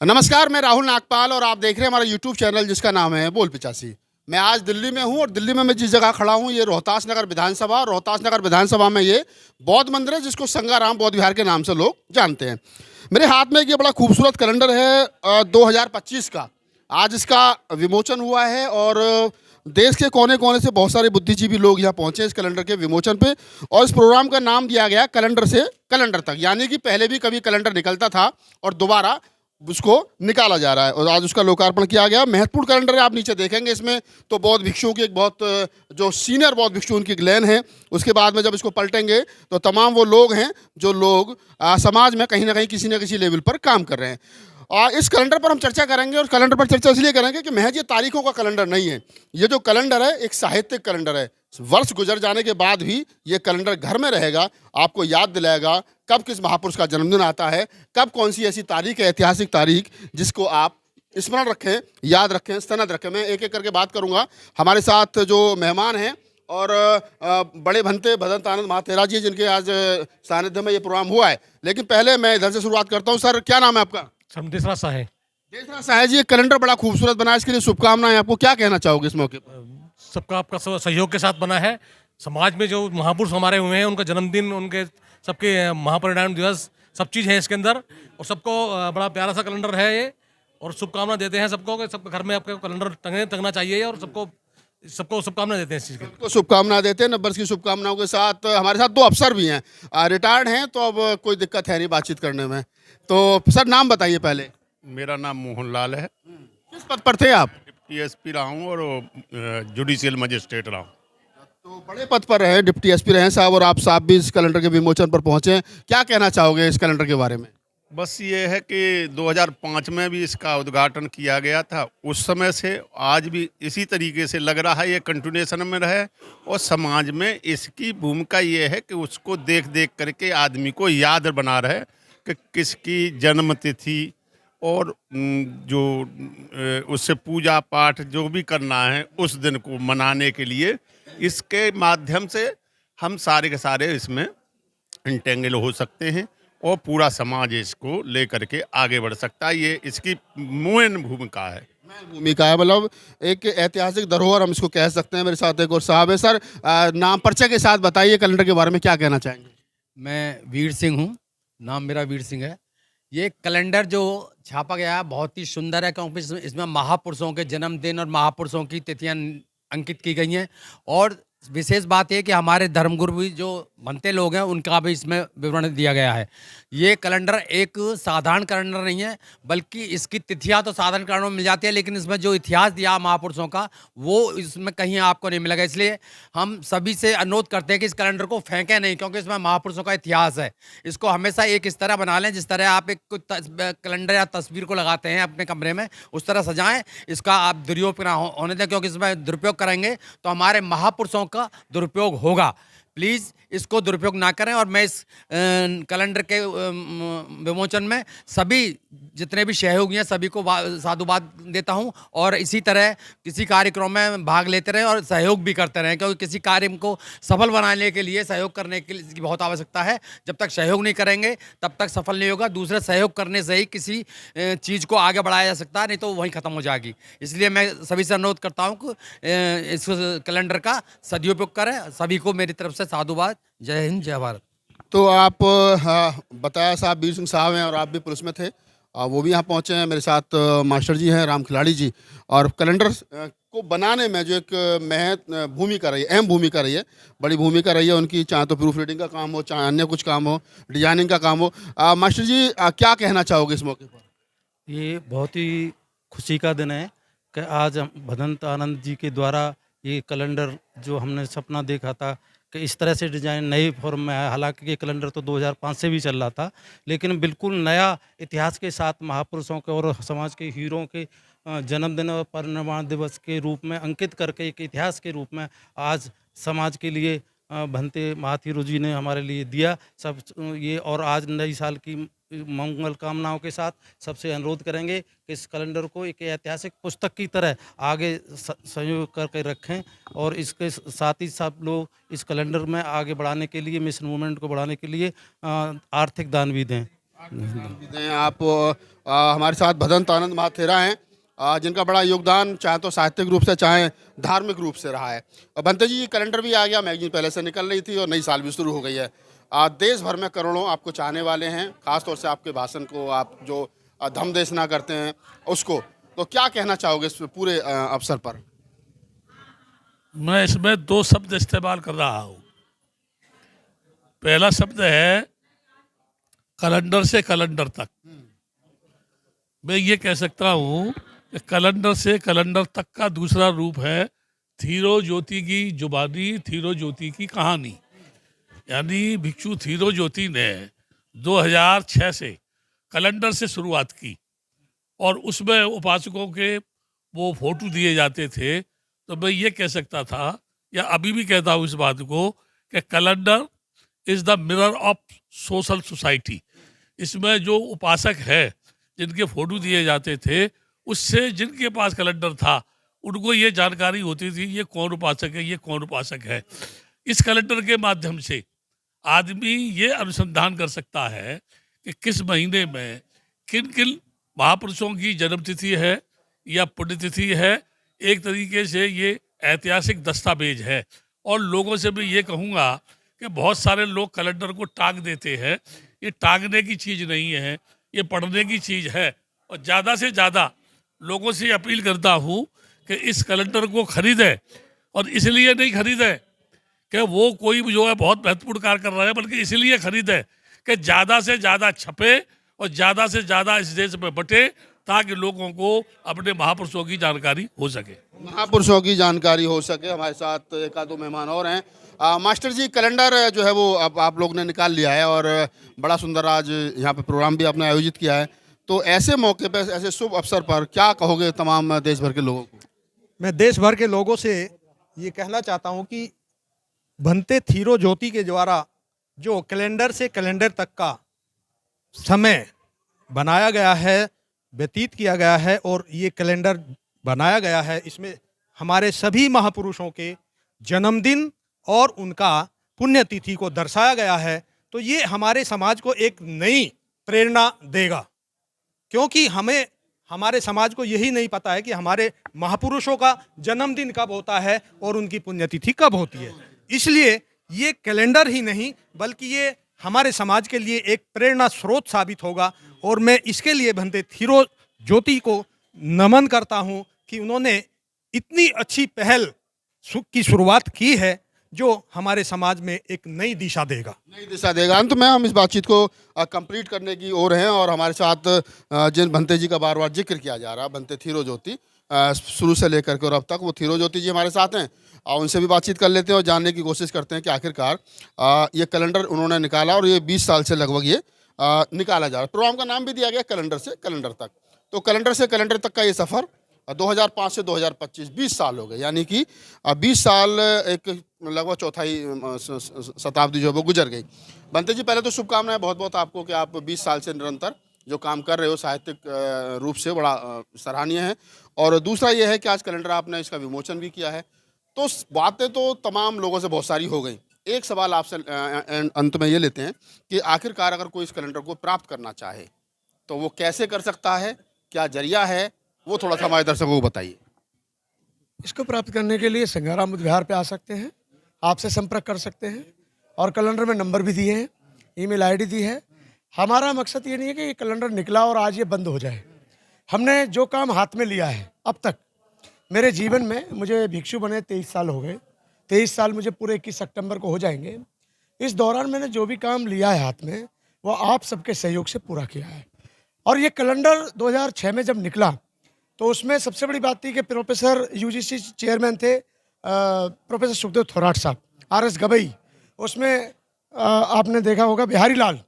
नमस्कार, मैं राहुल नागपाल और आप देख रहे हैं हमारा यूट्यूब चैनल जिसका नाम है बोल पिचासी। मैं आज दिल्ली में हूं और दिल्ली में मैं जिस जगह खड़ा हूं ये रोहतास नगर विधानसभा। रोहतास नगर विधानसभा में ये बौद्ध मंदिर है जिसको संगाराम बौद्ध विहार के नाम से लोग जानते हैं। मेरे हाथ में एक ये बड़ा खूबसूरत कैलेंडर है 2025 का। आज इसका विमोचन हुआ है और देश के कोने कोने से बहुत सारे बुद्धिजीवी लोग यहाँ पहुँचे इस कैलेंडर के विमोचन पे। और इस प्रोग्राम का नाम दिया गया कैलेंडर से कैलेंडर तक, यानी कि पहले भी कभी कैलेंडर निकलता था और दोबारा उसको निकाला जा रहा है और आज उसका लोकार्पण किया गया। महत्वपूर्ण कैलेंडर है, आप नीचे देखेंगे इसमें तो बौद्ध भिक्षुओं की एक बहुत जो सीनियर बौद्ध भिक्षु उनकी एक लेन है। उसके बाद में जब इसको पलटेंगे तो तमाम वो लोग हैं जो लोग समाज में कहीं ना कहीं किसी न किसी लेवल पर काम कर रहे हैं। और इस कैलेंडर पर हम चर्चा करेंगे और कैलेंडर पर चर्चा इसलिए करेंगे कि महज ये तारीखों का कैलेंडर नहीं है। ये जो कैलेंडर है एक साहित्यिक कैलेंडर है। वर्ष गुजर जाने के बाद भी ये कैलेंडर घर में रहेगा, आपको याद दिलाएगा कब किस महापुरुष का जन्मदिन आता है, कब कौन सी ऐसी तारीख है, ऐतिहासिक तारीख जिसको आप स्मरण रखें, याद रखें, सनद रखें। मैं एक एक करके बात करूंगा। हमारे साथ जो मेहमान हैं और बड़े भंते भदंत आनंद महातेरा जी जिनके आज सानिध्य में ये प्रोग्राम हुआ है। लेकिन पहले मैं इधर से शुरुआत करता हूँ। सर, क्या नाम है आपका? सर देसराज साहे। देसराज साहे जी, ये कैलेंडर बड़ा खूबसूरत बना है, इसके लिए शुभकामनाएं। आपको क्या कहना चाहोगे इस मौके पर? सबका आपका सहयोग के साथ बना है। समाज में जो महापुरुष हमारे हुए हैं उनका जन्मदिन, उनके सबके महापरिनिर्वाण दिवस, सब चीज़ है इसके अंदर और सबको बड़ा प्यारा सा कैलेंडर है ये। और शुभकामना देते हैं सबको कि सबके घर में आपके कैलेंडर टंगना चाहिए और सबको सबको शुभकामना देते हैं इस चीज़ की। तो शुभकामना देते हैं। नंबर की शुभकामनाओं के साथ हमारे साथ दो अफसर भी हैं, रिटायर्ड हैं, तो अब कोई दिक्कत है नहीं बातचीत करने में। तो सर, नाम बताइए पहले। मेरा नाम मोहनलाल है। किस पद पर थे आप? डिप्टी एसपी रहा हूँ और जुडिशियल मजिस्ट्रेट रहा हूँ। तो बड़े पद पर रहे, डिप्टी एसपी रहे साहब, और आप साहब भी इस कैलेंडर के विमोचन पर पहुंचे। क्या कहना चाहोगे इस कैलेंडर के बारे में? बस ये है कि 2005 में भी इसका उद्घाटन किया गया था। उस समय से आज भी इसी तरीके से लग रहा है ये कंटिन्यूएशन में रहे और समाज में इसकी भूमिका ये है कि उसको देख देख करके आदमी को याद बना रहे कि किसकी जन्म तिथि और जो उससे पूजा पाठ जो भी करना है उस दिन को मनाने के लिए इसके माध्यम से हम सारे के सारे इसमें इंटेंगल हो सकते हैं और पूरा समाज इसको लेकर के आगे बढ़ सकता है। ये इसकी मेन भूमिका है। भूमिका है, मतलब एक ऐतिहासिक धरोहर हम इसको कह सकते हैं। मेरे साथ एक और साहब है। सर, नाम परिचय के साथ बताइए कैलेंडर के बारे में क्या कहना चाहेंगे? मैं वीर सिंह हूँ, नाम मेरा वीर सिंह है। ये कैलेंडर जो छापा गया है बहुत ही सुंदर है, क्योंकि इसमें महापुरुषों के जन्मदिन और महापुरुषों की तिथियां अंकित की गई हैं। और विशेष बात यह कि हमारे धर्मगुरु भी जो बनते लोग हैं उनका भी इसमें विवरण दिया गया है। ये कैलेंडर एक साधारण कैलेंडर नहीं है, बल्कि इसकी तिथियां तो साधारण कैलेंडर में मिल जाती है, लेकिन इसमें जो इतिहास दिया महापुरुषों का वो इसमें कहीं आपको नहीं मिलेगा। इसलिए हम सभी से अनुरोध करते हैं कि इस कैलेंडर को फेंकें नहीं, क्योंकि इसमें महापुरुषों का इतिहास है। इसको हमेशा एक इस तरह बना लें जिस तरह आप एक कैलेंडर या तस्वीर को लगाते हैं अपने कमरे में, उस तरह सजाएं। इसका आप दुरुपयोग ना होने दें, क्योंकि इसमें दुरुपयोग करेंगे तो हमारे महापुरुषों का दुरुपयोग होगा। प्लीज़ इसको दुरुपयोग ना करें। और मैं इस कैलेंडर के विमोचन में सभी जितने भी सहयोगी हैं सभी को साधुवाद देता हूं। और इसी तरह किसी कार्यक्रम में भाग लेते रहें और सहयोग भी करते रहें, क्योंकि किसी कार्य को सफल बनाने के लिए सहयोग करने की बहुत आवश्यकता है। जब तक सहयोग नहीं करेंगे तब तक सफल नहीं होगा। दूसरे सहयोग करने से ही किसी चीज़ को आगे बढ़ाया जा सकता है, नहीं तो वहीं ख़त्म हो जाएगी। इसलिए मैं सभी से अनुरोध करता हूँ कि इस कैलेंडर का सदुपयोग करें। सभी को मेरी तरफ से साधुवाद। जय हिंद, जय भारत। तो आप बताया साहब वीर सिंह साहब हैं और आप भी पुलिस में थे, वो भी यहाँ पहुँचे हैं। मेरे साथ मास्टर जी हैं, राम खिलाड़ी जी। और कैलेंडर को बनाने में जो एक भूमिका रही है, अहम भूमिका रही है, बड़ी भूमिका रही है उनकी, चाहे तो प्रूफ रीडिंग का काम हो, चाहे अन्य कुछ काम हो, डिजाइनिंग का काम हो। मास्टर जी, क्या कहना चाहोगे इस मौके पर? ये बहुत ही खुशी का दिन है कि आज भदंत आनंद जी के द्वारा ये कैलेंडर जो हमने सपना देखा था कि इस तरह से डिज़ाइन नए फॉर्म में है। हालांकि ये कैलेंडर तो 2005 से भी चल रहा था, लेकिन बिल्कुल नया इतिहास के साथ महापुरुषों के और समाज के हीरों के जन्मदिन और परिनिर्वाण दिवस के रूप में अंकित करके एक इतिहास के रूप में आज समाज के लिए भंते महाथीरो जी ने हमारे लिए दिया सब ये। और आज नई साल की मंगल कामनाओं के साथ सबसे अनुरोध करेंगे कि इस कैलेंडर को एक ऐतिहासिक पुस्तक की तरह आगे संयोग करके रखें और इसके साथ ही सब लोग इस कैलेंडर में आगे बढ़ाने के लिए, मिशन मूवमेंट को बढ़ाने के लिए आर्थिक दान भी दें। हैं आप हमारे साथ भदंत आनंद महाथेरा हैं, जिनका बड़ा योगदान चाहे तो साहित्यिक रूप से चाहे धार्मिक रूप से रहा है। बंते जी, कैलेंडर भी आ गया, मैगजीन पहले से निकल रही थी और नई साल भी शुरू हो गई है। देश भर में करोड़ों आपको चाहने वाले हैं, खासतौर से आपके भाषण को आप जो धम देशना करते हैं उसको, तो क्या कहना चाहोगे इस पूरे अवसर पर? मैं इसमें दो शब्द इस्तेमाल कर रहा हूँ। पहला शब्द है कैलेंडर से कैलेंडर तक। मैं ये कह सकता हूँ कि कैलेंडर से कैलेंडर तक का दूसरा रूप है थीरो ज्योति की जुबानी, थीरो ज्योति की कहानी। यानी भिक्षु थीरो ज्योति ने 2006 से कैलेंडर से शुरुआत की और उसमें उपासकों के वो फोटो दिए जाते थे। तो मैं ये कह सकता था, या अभी भी कहता हूँ इस बात को, कि calendar is the mirror of social society. इसमें जो उपासक है, जिनके फोटो दिए जाते थे, उससे जिनके पास कैलेंडर था उनको ये जानकारी होती थी ये कौन उपासक है, ये कौन उपासक है। इस कैलेंडर के माध्यम से आदमी ये अनुसंधान कर सकता है कि किस महीने में किन किन महापुरुषों की जन्मतिथि है या पुण्यतिथि है। एक तरीके से ये ऐतिहासिक दस्तावेज है। और लोगों से भी ये कहूँगा कि बहुत सारे लोग कैलेंडर को टांग देते हैं। ये टांगने की चीज़ नहीं है, ये पढ़ने की चीज़ है। और ज़्यादा से ज़्यादा लोगों से अपील करता हूँ कि इस कैलेंडर को खरीदें। और इसलिए नहीं खरीदें कि वो कोई जो है बहुत महत्वपूर्ण कार्य कर रहा है, बल्कि इसलिए खरीदें कि ज़्यादा से ज़्यादा छपे और ज़्यादा से ज़्यादा इस देश में बटे, ताकि लोगों को अपने महापुरुषों की जानकारी हो सके। महापुरुषों की जानकारी हो सके। हमारे साथ एक आधो मेहमान और हैं। मास्टर जी, कैलेंडर जो है वो अब आप लोग ने निकाल लिया है और बड़ा सुंदर आज यहाँ पे प्रोग्राम भी आपने आयोजित किया है, तो ऐसे मौके पे, ऐसे शुभ अवसर पर क्या कहोगे तमाम देश भर के लोगों को? मैं देश भर के लोगों से ये कहना चाहता हूँ कि भंते थीरो ज्योति के द्वारा जो कैलेंडर से कैलेंडर तक का समय बनाया गया है, व्यतीत किया गया है, और ये कैलेंडर बनाया गया है, इसमें हमारे सभी महापुरुषों के जन्मदिन और उनका पुण्यतिथि को दर्शाया गया है। तो ये हमारे समाज को एक नई प्रेरणा देगा, क्योंकि हमें हमारे समाज को यही नहीं पता है कि हमारे महापुरुषों का जन्मदिन कब होता है और उनकी पुण्यतिथि कब होती है। इसलिए ये कैलेंडर ही नहीं बल्कि ये हमारे समाज के लिए एक प्रेरणा स्रोत साबित होगा। और मैं इसके लिए भंते थीरो ज्योति को नमन करता हूं कि उन्होंने इतनी अच्छी पहल की शुरुआत की है जो हमारे समाज में एक नई दिशा देगा। नई दिशा देगा। अंत में हम इस बातचीत को कंप्लीट करने की ओर हैं और हमारे साथ जिन भंते जी का बार बार जिक्र किया जा रहा है, भंते थीरो ज्योति, शुरू से लेकर के और अब तक वो थीरो ज्योति जी हमारे साथ हैं, और उनसे भी बातचीत कर लेते हैं और जानने की कोशिश करते हैं कि आखिरकार ये कैलेंडर उन्होंने निकाला और ये 20 साल से लगभग ये निकाला जा रहा है। प्रोग्राम का नाम भी दिया गया कैलेंडर से कैलेंडर तक। तो कैलेंडर से कैलेंडर तक का ये सफ़र 2005 से 2025 20 साल हो गए, यानी कि 20 साल एक लगभग चौथाई शताब्दी जो है वो गुजर गई। बंते जी, पहले तो शुभकामनाएं बहुत बहुत आपको कि आप 20 साल से निरंतर जो काम कर रहे हो साहित्यिक रूप से बड़ा सराहनीय है। और दूसरा ये है कि आज कैलेंडर आपने इसका विमोचन भी किया है। तो बातें तो तमाम लोगों से बहुत सारी हो गई। एक सवाल आपसे अंत में ये लेते हैं कि आखिरकार अगर कोई इस कैलेंडर को प्राप्त करना चाहे तो वो कैसे कर सकता है, क्या जरिया है, वो थोड़ा सा हमारे दर्शकों को बताइए। इसको प्राप्त करने के लिए संग्राम विहार पे आ सकते हैं, आपसे संपर्क कर सकते हैं, और कैलेंडर में नंबर भी दिए हैं, ईमेल आईडी दी है। हमारा मकसद ये नहीं है कि ये कैलेंडर निकला और आज ये बंद हो जाए। हमने जो काम हाथ में लिया है अब तक, मेरे जीवन में, मुझे भिक्षु बने 23 साल हो गए, 23 साल मुझे पूरे 21 सितंबर को हो जाएंगे। इस दौरान मैंने जो भी काम लिया है हाथ में, वो आप सबके सहयोग से पूरा किया है। और ये कैलेंडर 2006 में जब निकला तो उसमें सबसे बड़ी बात थी कि प्रोफेसर यूजीसी चेयरमैन थे प्रोफेसर सुखदेव थोराट साहब, आरएस गवई, उसमें आपने देखा होगा बिहारी लाल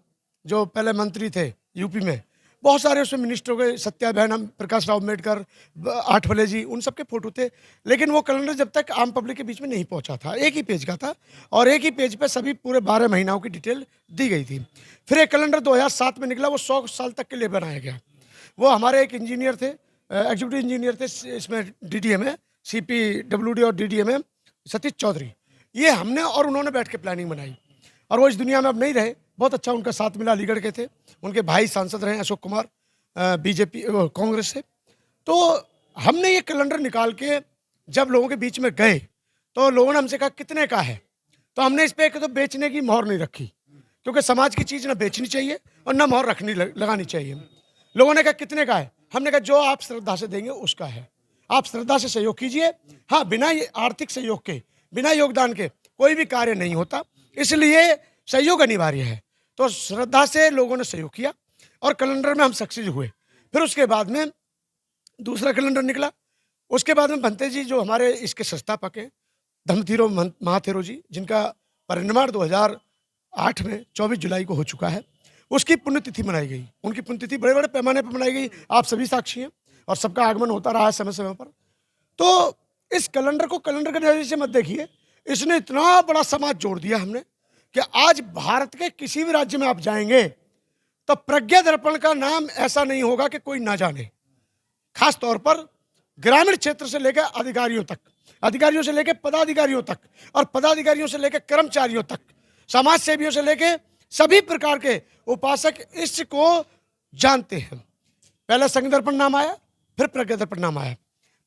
जो पहले मंत्री थे यूपी में, बहुत सारे उसमें मिनिस्टर हो गए, सत्याभ्यानम, प्रकाश राव अम्बेडकर, आठवले जी, उन सब के फोटो थे। लेकिन वो कैलेंडर जब तक आम पब्लिक के बीच में नहीं पहुंचा था, एक ही पेज का था और एक ही पेज पे सभी पूरे 12 महीनों की डिटेल दी गई थी। फिर एक कैलेंडर 2007 में निकला, वो 100 साल तक के लिए बनाया गया। वो हमारे एक इंजीनियर थे, एग्जीक्यूटिव इंजीनियर थे, इसमें DDM है, CPWD और DDM है, सतीश चौधरी, ये हमने और उन्होंने बैठ के प्लानिंग बनाई। और वो इस दुनिया में अब नहीं रहे, बहुत अच्छा उनका साथ मिला, अलीगढ़ के थे, उनके भाई सांसद रहे अशोक कुमार बीजेपी कांग्रेस से। तो हमने ये कैलेंडर निकाल के जब लोगों के बीच में गए तो लोगों ने हमसे कहा कितने का है, तो हमने इस पे तो बेचने की मोहर नहीं रखी, क्योंकि समाज की चीज़ ना बेचनी चाहिए और ना मोहर लगानी चाहिए। लोगों ने कहा कितने का है, हमने कहा जो आप श्रद्धा से देंगे उसका है, आप श्रद्धा से सहयोग कीजिए। हाँ, बिना ये आर्थिक सहयोग के, बिना योगदान के कोई भी कार्य नहीं होता, इसलिए सहयोग अनिवार्य है। तो श्रद्धा से लोगों ने सहयोग किया और कैलेंडर में हम सक्सेस हुए। फिर उसके बाद में दूसरा कैलेंडर निकला। उसके बाद में भंते जी जो हमारे इसके संस्थापक हैं, धम्मथीरो महाथेरो जी, जिनका परिनिर्वाण 2008 में 24 जुलाई को हो चुका है, उसकी पुण्यतिथि मनाई गई। उनकी पुण्यतिथि बड़े बड़े पैमाने पर मनाई गई, आप सभी साक्षी हैं, और सबका आगमन होता रहा है समय समय पर। तो इस कैलेंडर को कैलेंडर के नजरिए से मत देखिए, इसने इतना बड़ा समाज जोड़ दिया हमने कि आज भारत के किसी भी राज्य में आप जाएंगे तो प्रज्ञा दर्पण का नाम ऐसा नहीं होगा कि कोई ना जाने। खास तौर पर ग्रामीण क्षेत्र से लेकर अधिकारियों तक, अधिकारियों से लेकर पदाधिकारियों तक, और पदाधिकारियों से लेकर कर्मचारियों तक, समाज सेवियों से लेकर सभी प्रकार के उपासक इसको जानते हैं। पहले संघ दर्पण नाम आया, फिर प्रज्ञा दर्पण नाम आया।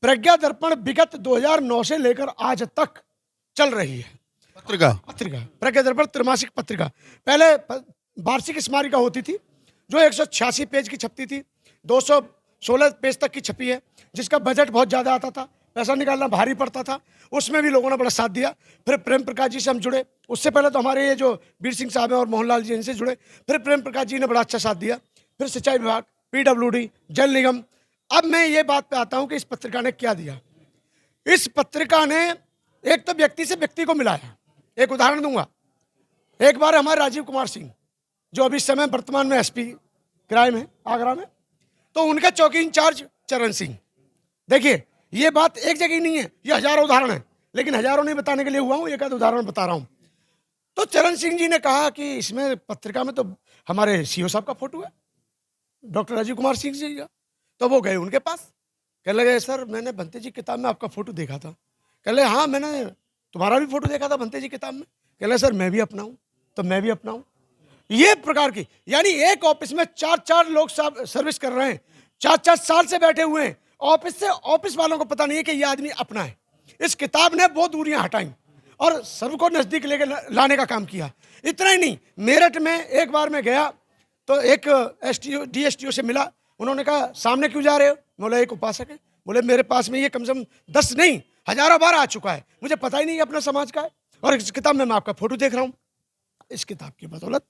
प्रज्ञा दर्पण विगत 2009 से लेकर आज तक चल रही है पत्रिका प्रज्ञा दर्पण त्रैमासिक पत्रिका। पहले वार्षिक स्मारिका होती थी जो 186 पेज की छपती थी, 216 पेज तक की छपी है, जिसका बजट बहुत ज़्यादा आता था, पैसा निकालना भारी पड़ता था, उसमें भी लोगों ने बड़ा साथ दिया। फिर प्रेम प्रकाश जी से हम जुड़े, उससे पहले तो हमारे ये जो वीर सिंह साहब हैं और मोहनलाल जी, इनसे जुड़े। फिर प्रेम प्रकाश जी ने बड़ा अच्छा साथ दिया। फिर सिंचाई विभाग, PWD, जल निगम। अब मैं ये बात पे आता हूँ कि इस पत्रिका ने क्या दिया। इस पत्रिका ने एक तो व्यक्ति से व्यक्ति को मिलाया। एक उदाहरण दूंगा, एक बार हमारे राजीव कुमार सिंह, जो अभी समय वर्तमान में SP क्राइम है आगरा में, तो उनका चौकी इंचार्ज चरण सिंह। देखिए, ये बात एक जगह नहीं है, ये हजारों उदाहरण है, लेकिन हजारों नहीं बताने के लिए हुआ हूँ, एक आध उदाहरण बता रहा हूँ। तो चरण सिंह जी ने कहा कि इसमें पत्रिका में तो हमारे CO साहब का फोटो है, डॉक्टर राजीव कुमार सिंह जी का। तो वो गए उनके पास, कहने लगे सर मैंने भंते जी किताब में आपका फोटो देखा था। कह लगे हाँ मैंने तुम्हारा भी फोटो देखा था भंते जी किताब में। कह लगे सर मैं भी अपनाऊं, तो मैं भी अपनाऊं। ये प्रकार की, यानी एक ऑफिस में 4-4 लोग सर्विस कर रहे हैं, 4-4 साल से बैठे हुए हैं ऑफिस से, ऑफिस वालों को पता नहीं है कि ये आदमी अपना है। इस किताब ने बहुत दूरियां हटाई और सबको नजदीक लेके लाने का काम किया। इतना ही नहीं, मेरठ में एक बार मैं गया तो एक DSTO से मिला। उन्होंने कहा सामने क्यों जा रहे हो? बोले एक उपासक है। बोले मेरे पास में ये कम से कम 10 नहीं हजारों बार आ चुका है, मुझे पता ही नहीं अपना समाज का है, और इस किताब में मैं आपका फोटो देख रहा हूँ। इस किताब की बदौलत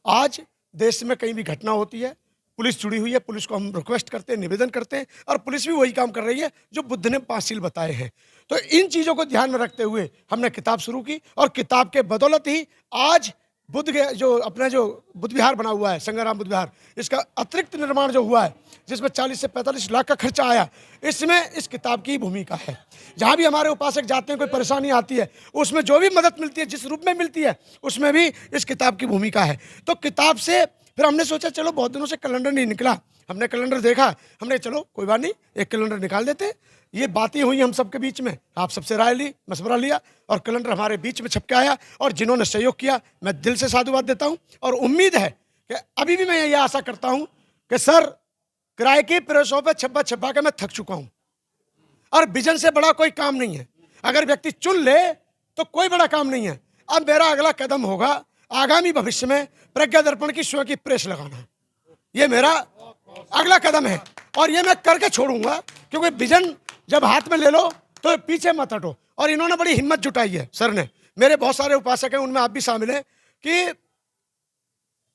आज देश में कहीं भी घटना होती है, पुलिस जुड़ी हुई है, पुलिस को हम रिक्वेस्ट करते हैं, निवेदन करते हैं, और पुलिस भी वही काम कर रही है जो बुद्ध ने 5 सील बताए हैं। तो इन चीज़ों को ध्यान में रखते हुए हमने किताब शुरू की, और किताब के बदौलत ही आज बुद्ध के जो अपना जो बुद्ध विहार बना हुआ है, संगाराम बुद्ध विहार, इसका अतिरिक्त निर्माण जो हुआ है, जिसमें 40 से 45 लाख का खर्चा आया, इसमें इस किताब की भूमिका है। जहाँ भी हमारे उपासक जाते हैं, कोई परेशानी आती है, उसमें जो भी मदद मिलती है, जिस रूप में मिलती है, उसमें भी इस किताब की भूमिका है। तो किताब से फिर हमने सोचा चलो बहुत दिनों से कैलेंडर नहीं निकला, हमने कैलेंडर देखा, हमने चलो कोई बात नहीं एक कैलेंडर निकाल देते। ये बातें हुई हम सबके बीच में, आप सबसे राय ली, मशवरा लिया, और कैलेंडर हमारे बीच में छप के आया। और जिन्होंने सहयोग किया मैं दिल से साधुवाद देता हूं, और उम्मीद है कि अभी भी मैं ये आशा करता हूं कि सर किराए की प्रेसों पर छप्पा के मैं थक चुका हूं, और विजन से बड़ा कोई काम नहीं है। अगर व्यक्ति चुन ले तो कोई बड़ा काम नहीं है। अब मेरा अगला कदम होगा आगामी भविष्य में प्रज्ञा दर्पण की स्वयं की प्रेस लगाना, ये मेरा अगला कदम है, और ये मैं करके छोड़ूंगा, क्योंकि विजन जब हाथ में ले लो तो पीछे मत हटो। और इन्होंने बड़ी हिम्मत जुटाई है सर ने, मेरे बहुत सारे उपासक हैं, उनमें आप भी शामिल हैं, कि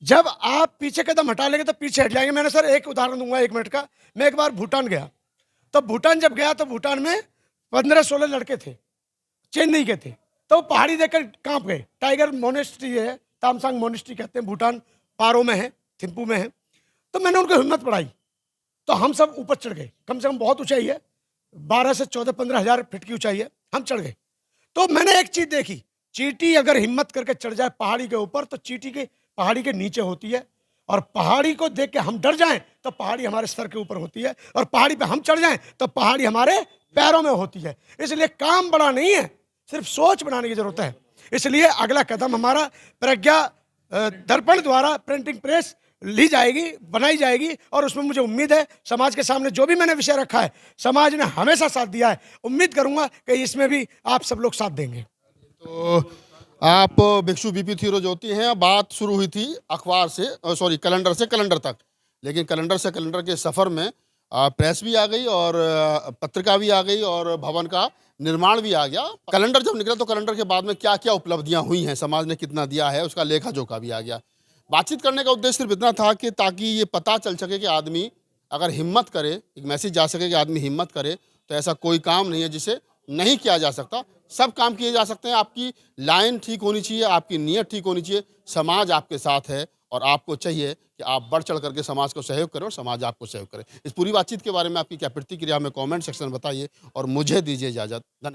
जब आप पीछे कदम हटा लेंगे तो पीछे हट जाएंगे। मैंने सर एक उदाहरण दूंगा 1 मिनट का। मैं एक बार भूटान गया, तो भूटान जब गया तो भूटान में 15-16 लड़के थे, चेन्नई के थे, तो पहाड़ी देखकर कांप गए। टाइगर मोनेस्ट्री है, तामसांग मोनेस्ट्री कहते हैं, भूटान पारो में है, थिम्पू में है। तो मैंने उनको हिम्मत बढ़ाई, तो हम सब ऊपर चढ़ गए। कम से कम बहुत ऊंचाई है, 12 से 14-15 हज़ार फीट की ऊंचाई है, हम चढ़ गए। तो मैंने एक चीज देखी, चींटी अगर हिम्मत करके चढ़ जाए पहाड़ी के ऊपर तो चींटी के पहाड़ी के नीचे होती है, और पहाड़ी को देख के हम डर जाएं तो पहाड़ी हमारे सर के ऊपर होती है, और पहाड़ी पे हम चढ़ जाएं तो पहाड़ी हमारे पैरों में होती है। इसलिए काम बड़ा नहीं है, सिर्फ सोच बनाने की जरूरत है। इसलिए अगला कदम हमारा प्रज्ञा दर्पण द्वारा प्रिंटिंग प्रेस ली जाएगी, बनाई जाएगी, और उसमें मुझे उम्मीद है समाज के सामने जो भी मैंने विषय रखा है समाज ने हमेशा साथ दिया है, उम्मीद करूंगा कि इसमें भी आप सब लोग साथ देंगे। तो आप भिक्षु बीपी थिरो ज्योति हैं। बात शुरू हुई थी अखबार से, सॉरी कैलेंडर से कैलेंडर तक, लेकिन कैलेंडर से कैलेंडर के सफ़र में प्रेस भी आ गई और पत्रिका भी आ गई और भवन का निर्माण भी आ गया। कैलेंडर जब निकला तो कैलेंडर के बाद में क्या क्या उपलब्धियां हुई हैं, समाज ने कितना दिया है, उसका लेखा जोखा भी आ गया। बातचीत करने का उद्देश्य सिर्फ इतना था कि ताकि ये पता चल सके कि आदमी अगर हिम्मत करे, एक मैसेज जा सके कि आदमी हिम्मत करे, तो ऐसा कोई काम नहीं है जिसे नहीं किया जा सकता। सब काम किए जा सकते हैं। आपकी लाइन ठीक होनी चाहिए, आपकी नीयत ठीक होनी चाहिए, समाज आपके साथ है और आपको चाहिए कि आप बढ़ चढ़ करके समाज को सहयोग करें और समाज आपको सहयोग करे। इस पूरी बातचीत के बारे में आपकी क्या प्रतिक्रिया, में कमेंट सेक्शन में बताइए और मुझे दीजिए इजाज़त। धन्यवाद।